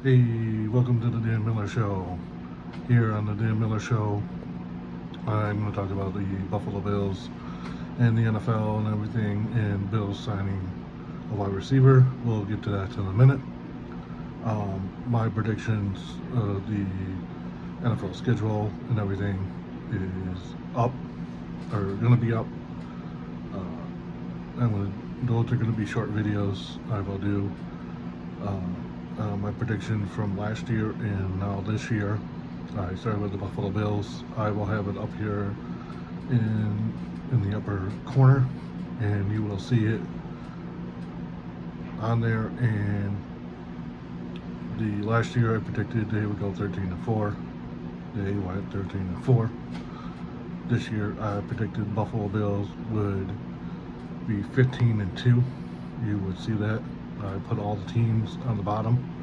Hey, welcome to the Dan Miller Show. Here on the Dan Miller Show, I'm going to talk about the Buffalo Bills and the NFL and everything, and Bills signing a wide receiver. We'll get to that in a minute. My predictions of the NFL schedule and everything is up, or going to be up. Those are going to be short videos I will do. My prediction from last year and now this year. I started with the Buffalo Bills. I will have it up here in the upper corner, and you will see it on there. And the last year I predicted they would go 13-4. They went 13-4. This year I predicted Buffalo Bills would be 15-2. You would see that. I put all the teams on the bottom.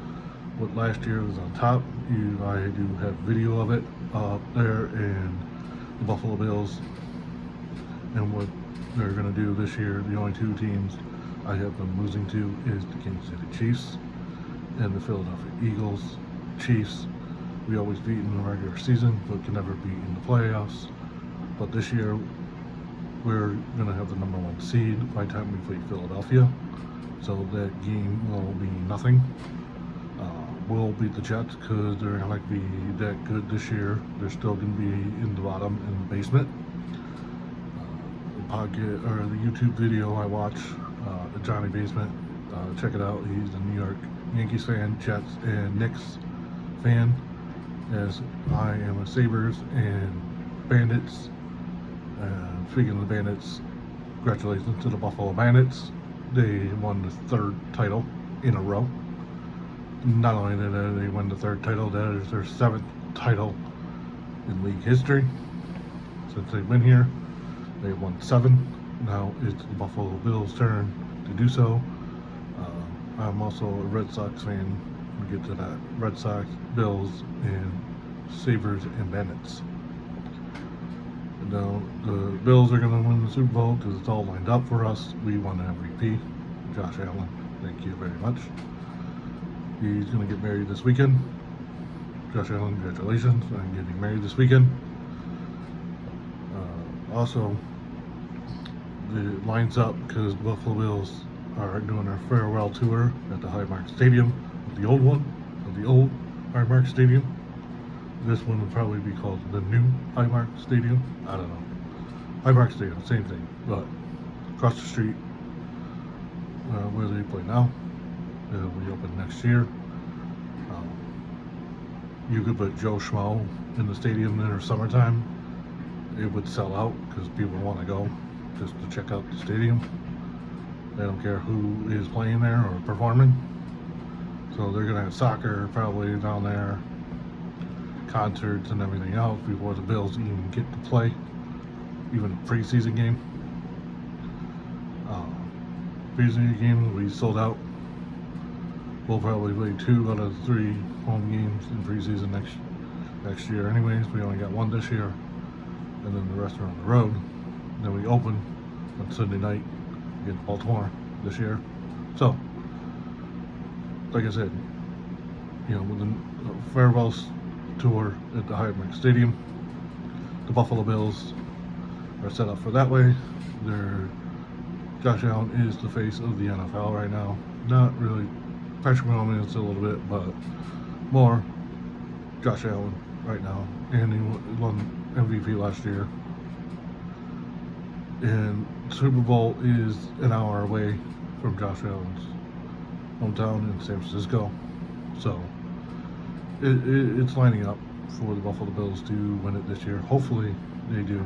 What last year was on top. I do have video of it up there, and the Buffalo Bills and what they're going to do this year. The only two teams I have them losing to is the Kansas City Chiefs and the Philadelphia Eagles. Chiefs, we always beat in the regular season, but can never beat in the playoffs. But this year, we're going to have the number one seed by the time we play Philadelphia. So that game will be nothing. We'll beat the Jets because they're not going to be that good this year. They're still going to be in the bottom, in the basement. The YouTube video I watch, Johnny Basement, check it out. He's a New York Yankees fan, Jets and Knicks fan, as I am a Sabres and Bandits. Speaking of the Bandits, congratulations to the Buffalo Bandits. They won the third title in a row. Not only did they win the third title, that is their seventh title in league history. Since they've been here, they've won 7. Now it's the Buffalo Bills' turn to do so. I'm also a Red Sox fan. We'll get to that. Red Sox, Bills, and Sabres and Bandits. Now the Bills are going to win the Super Bowl because it's all lined up for us. We won the MVP. Josh Allen, thank you very much. He's going to get married this weekend. Josh Allen, congratulations on getting married this weekend. Also, it lines up because Buffalo Bills are doing their farewell tour at the Highmark Stadium, the old one, the old Highmark Stadium. This one would probably be called the new Highmark Stadium. I don't know. Highmark Stadium, same thing, but across the street where they play now. It'll be open next year. You could put Joe Schmo in the stadium in the summertime. It would sell out because people want to go just to check out the stadium. They don't care who is playing there or performing. So they're going to have soccer probably down there, concerts and everything else before the Bills even get to play, even a preseason game. Preseason games will be sold out. We'll probably play 2 out of 3 home games in preseason next year anyways. We only got 1 this year, and then the rest are on the road. Then we open on Sunday night against Baltimore this year. So, like I said, with the farewell tour at the Highmark Stadium, the Buffalo Bills are set up for that way. Josh Allen is the face of the NFL right now. Not really. Patrick Mahomes a little bit, but more Josh Allen right now. And he won MVP last year. And Super Bowl is an hour away from Josh Allen's hometown in San Francisco. So it's lining up for the Buffalo Bills to win it this year. Hopefully they do.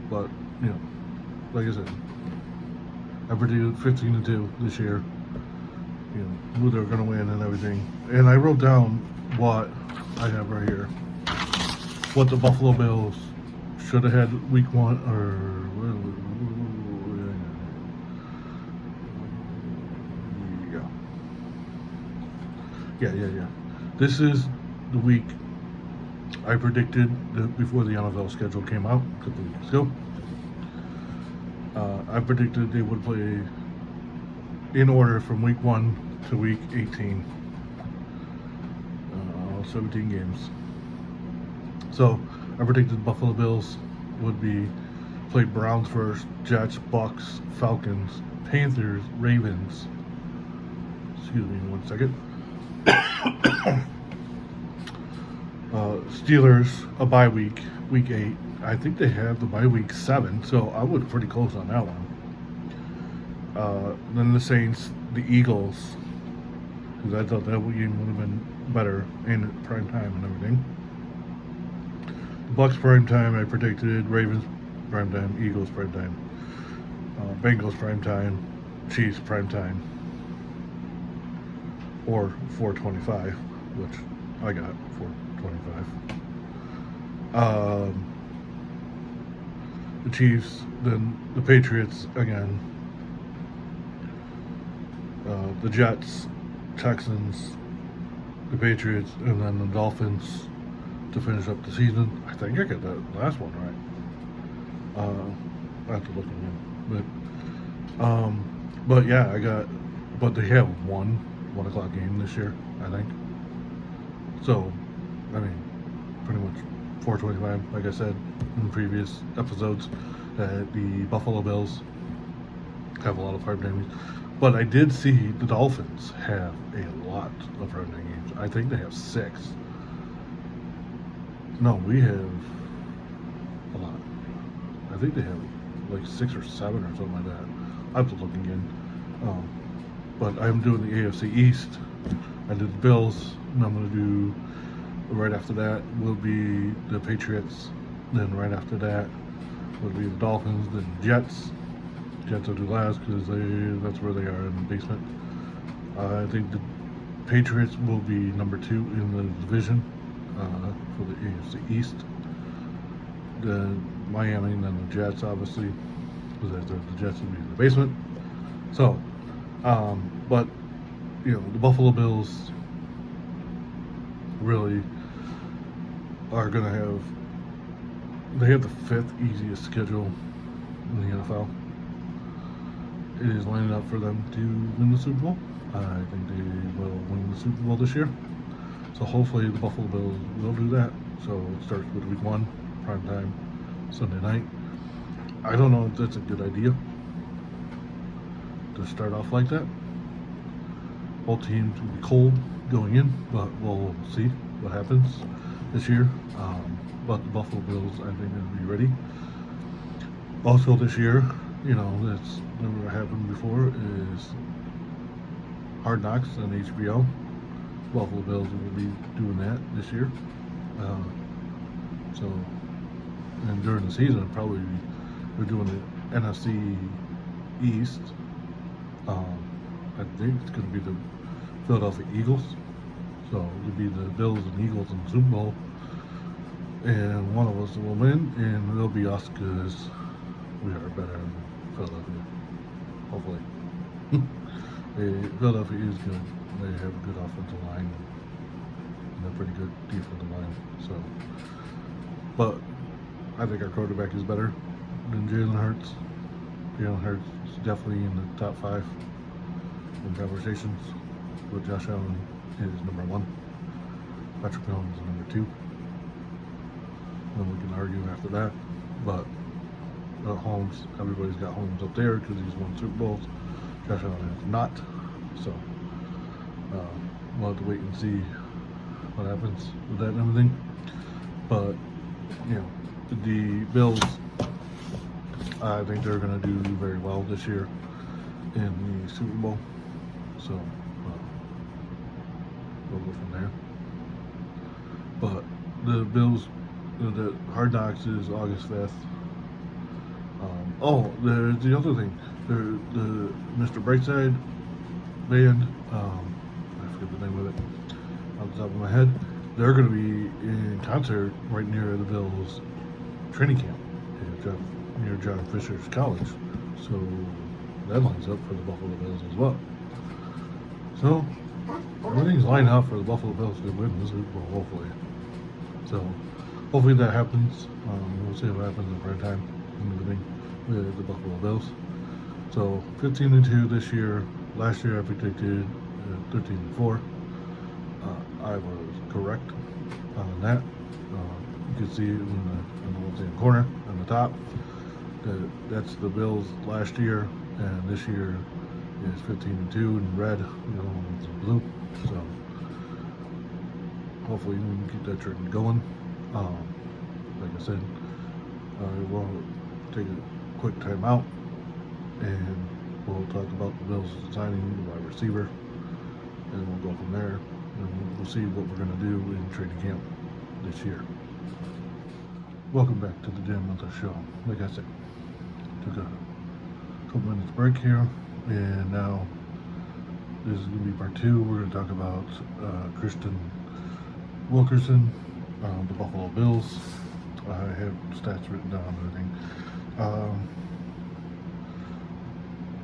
But, like I said, I predicted 15-2 this year. Who they're going to win and everything. And I wrote down what I have right here. What the Buffalo Bills should have had week 1 Yeah. This is the week I predicted before the NFL schedule came out a couple of weeks ago. I predicted they would play in order from week 1 to week 18. 17 games. So I predicted Buffalo Bills would be play Browns first, Jets, Bucks, Falcons, Panthers, Ravens. Excuse me 1 second. Steelers, a bye week, week 8. I think they have the bye week 7, so I was pretty close on that one. Then the Saints, the Eagles, because I thought that game would have been better in prime time and everything. The Bucks prime time, I predicted. Ravens prime time, Eagles prime time, Bengals prime time, Chiefs prime time, or 4:25, which I got 4:25. The Chiefs, then the Patriots again, the Jets, Texans, the Patriots, and then the Dolphins to finish up the season. I think I got that last one right. I have to look again, but yeah, but they have 1 o'clock game this year, I think. So, I mean, pretty much 4:25, like I said in previous episodes, that the Buffalo Bills have a lot of prime time games. But I did see the Dolphins have a lot of prime time games. I think they have 6. No, we have a lot. I think they have like 6 or 7 or something like that. I have to look again. But I'm doing the AFC East. I did the Bills, and I'm going to do right after that will be the Patriots. Then right after that will be the Dolphins, then Jets. Jets will do last because that's where they are in the basement. I think the Patriots will be number 2 in the division for the AFC East. Then Miami, and then the Jets, obviously, because the Jets will be in the basement. So, but the Buffalo Bills really are going to have. They have the 5th easiest schedule in the NFL. It is lining up for them to win the Super Bowl. I think they will win the Super Bowl this year. So hopefully the Buffalo Bills will do that. So it starts with week 1, prime time, Sunday night. I don't know if that's a good idea to start off like that. Both teams will be cold going in, but we'll see what happens this year. But the Buffalo Bills, I think, will be ready. Also this year, that's never happened before, is Hard Knocks on HBO. Buffalo Bills will be doing that this year. And during the season, probably we're doing the NFC East. I think it's going to be the Philadelphia Eagles. So it'll be the Bills and Eagles in the Super Bowl. And one of us will win, and it'll be us because we are better than Philadelphia. Hopefully. Philadelphia is good. They have a good offensive line and a pretty good defensive line. So, but I think our quarterback is better than Jalen Hurts. Jalen Hurts is definitely in the top 5 in conversations. With Josh Allen is number 1. Patrick Mahomes is number 2. Then we can argue after that. But Holmes, everybody's got Holmes up there because he's won Super Bowls. Josh Allen has not. So we'll have to wait and see what happens with that and everything. But the Bills, I think they're going to do very well this year in the Super Bowl. So we'll go from there. But the Bills, the Hard Knocks is August 5th. There's the other thing. The Mr. Brightside band, I forget the name of it off the top of my head. They're going to be in concert right near the Bills training camp near John Fisher's College. So that lines up for the Buffalo Bills as well. So everything's lined up for the Buffalo Bills to win the Super Bowl, hopefully. So hopefully that happens. We'll see what happens in prime time and everything with the Buffalo Bills. So 15-2 this year. Last year I predicted 13-4. I was correct on that. You can see it in the left-hand corner on the top. That's the Bills last year, and this year is 15-2 in red, with blue. So hopefully we can keep that trend going. Like I said, I will take a quick time out, and we'll talk about the Bills signing the wide receiver, and we'll go from there. And we'll see what we're going to do in training camp this year. Welcome back to the Dan Mentor Show. Like I said, took a couple minutes break here, and now this is going to be part two. We're going to talk about Christian Wilkerson, the Buffalo Bills. I have stats written down and everything.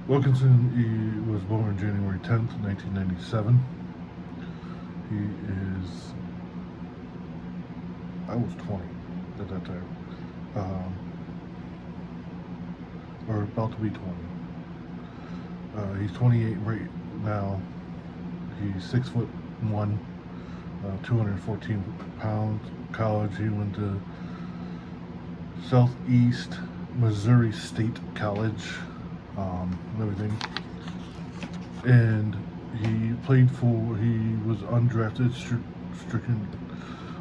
Wilkinson, he was born January 10th, 1997. He is, I was 20 at that time, or about to be 20. He's 28 right now. He's 6'1", 214 pounds. College, he went to Southeast Missouri State College, and everything. And he played for, he was undrafted,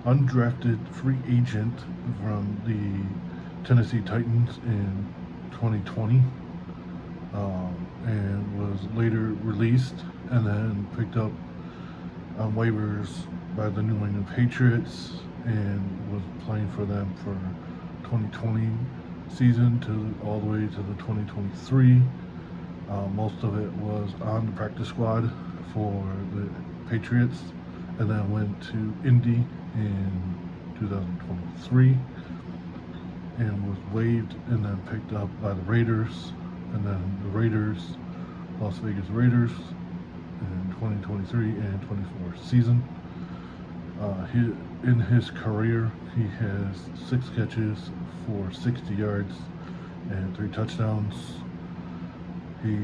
undrafted free agent from the Tennessee Titans in 2020, and was later released and then picked up on waivers by the New England Patriots and was playing for them for 2020 season to all the way to the 2023. Most of it was on the practice squad for the Patriots, and then went to Indy in 2023 and was waived and then picked up by the Raiders, and then the Raiders, Las Vegas Raiders, in 2023 and 24 season. In his career, he has 6 catches for 60 yards and 3 touchdowns. He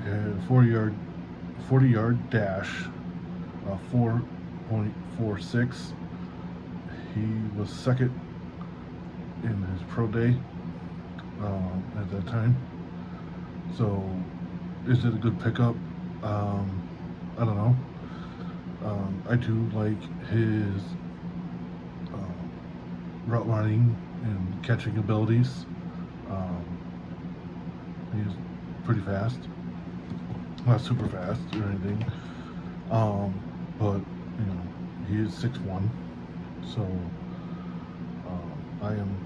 had a 40-yard dash, 4.46. He was second in his pro day at that time. So, is it a good pickup? I don't know. I do like his route running and catching abilities. He's pretty fast, not super fast or anything, but he is 6'1", so I am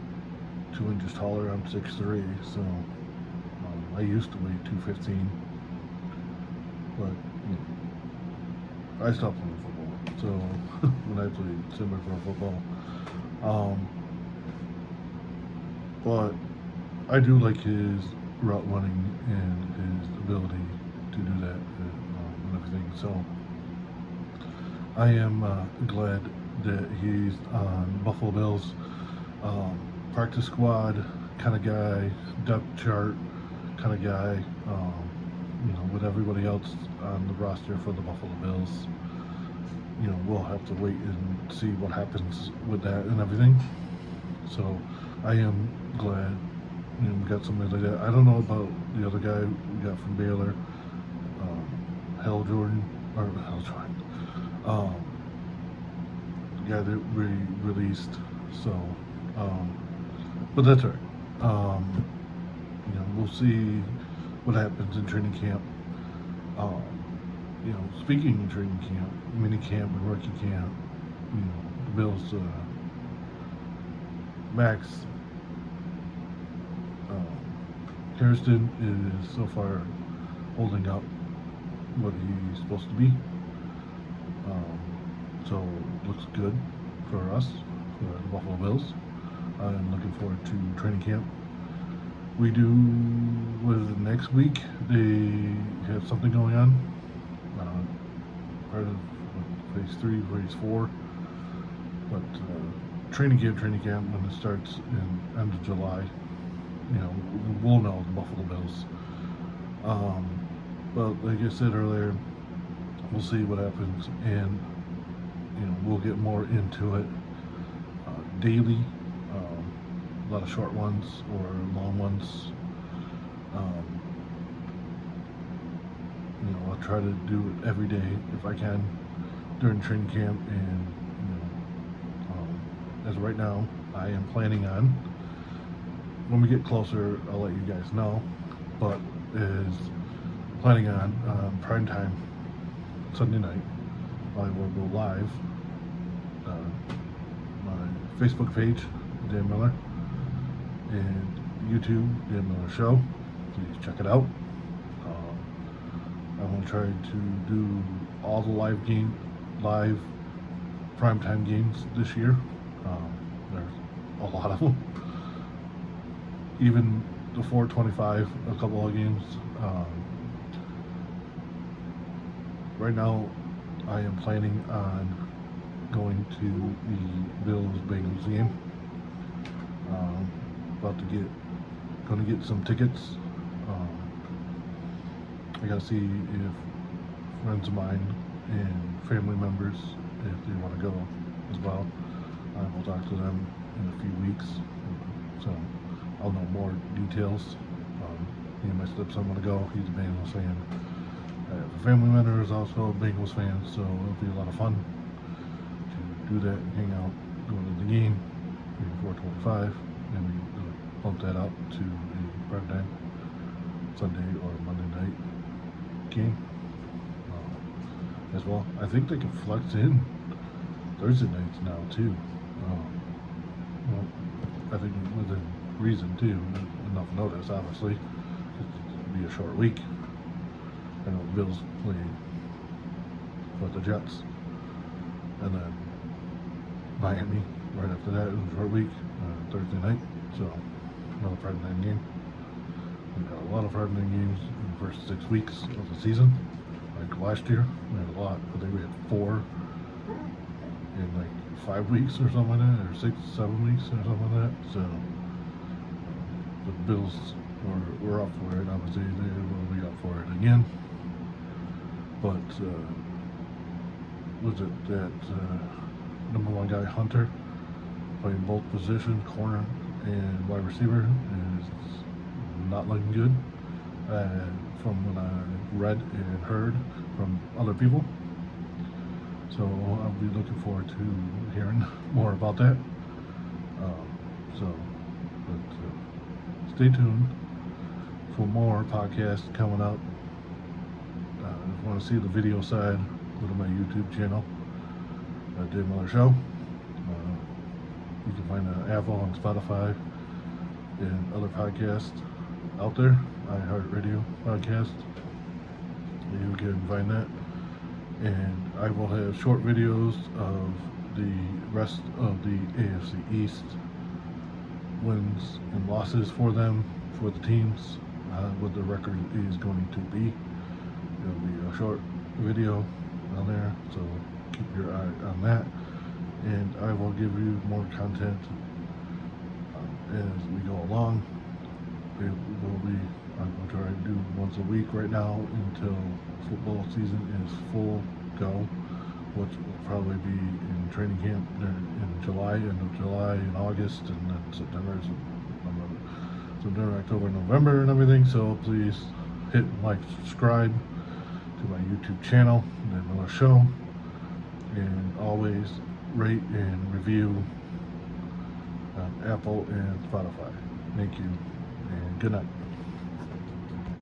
2 inches taller. I'm 6'3", so I used to weigh 215, but I stopped playing football, so when I played semi-pro football, but I do like his route running and his ability to do that and everything. So I am glad that he's on Buffalo Bills practice squad kind of guy, depth chart kind of guy. With everybody else on the roster for the Buffalo Bills, we'll have to wait and see what happens with that and everything. So I am glad we got somebody like that. I don't know about the other guy we got from Baylor, Hal Jordan. Yeah, they released. So, but that's all right. We'll see what happens in training camp. Speaking of training camp, mini camp and rookie camp, the Bills, Max Hairston is so far holding up what he's supposed to be. So looks good for us, for the Buffalo Bills. I'm looking forward to training camp. We do, next week? They have something going on. Part of phase 3, phase 4. But training camp when it starts in end of July, we'll know the Buffalo Bills. But like I said earlier, we'll see what happens. And we'll get more into it daily. A lot of short ones or long ones. I'll try to do it every day if I can during training camp, and as of right now, I am planning on, when we get closer, I'll let you guys know, but is planning on prime time Sunday night. I will go live my Facebook page, Dan Miller, and YouTube, Dan Miller Show. Please check it out. I'm going to try to do all the live primetime games this year. There's a lot of them. Even the 425, a couple of games. Right now, I am planning on going to the Bills-Bengals game. Going to get some tickets. I gotta see if friends of mine and family members, if they want to go as well. I will talk to them in a few weeks, so I'll know more details. Me and my stepson want to go. He's a Bengals fan. I have a family member who's also a Bengals fan, so it'll be a lot of fun to do that and hang out, going to the game, maybe 425, and we bump that up to the prime time Sunday or Monday night game as well. I think they can flex in Thursday nights now too. I think within reason too. Enough notice, obviously. It'll be a short week. I know the Bills play with the Jets, and then Miami right after that. It was a short week, Thursday night. So another Friday night game. We've got a lot of Friday night games in the first 6 weeks of the season. Like last year, we had a lot. I think we had 4 in like 5 weeks or something like that, or 6, 7 weeks or something like that. So the Bills were up for it. Obviously, they will be up for it again. But was it that number 1 guy, Hunter, playing both positions, corner and wide receiver, is not looking good from what I read and heard from other people. So I'll be looking forward to hearing more about that. Stay tuned for more podcasts coming up. If you want to see the video side, go to my YouTube channel, Dan Miller Show. You can find Apple and Spotify and other podcasts out there. iHeartRadio podcast. You can find that. And I will have short videos of the rest of the AFC East wins and losses for them, for the teams, what the record is going to be. It'll be a short video on there, so keep your eye on that. And I will give you more content as we go along. I'm going to try to do once a week right now until football season is full go, which will probably be in training camp in July, end of July and August, and then September, October, November, and everything. So please hit like, subscribe to my YouTube channel, Dan Miller Show, and always rate and review on Apple and Spotify. Thank you, and good night.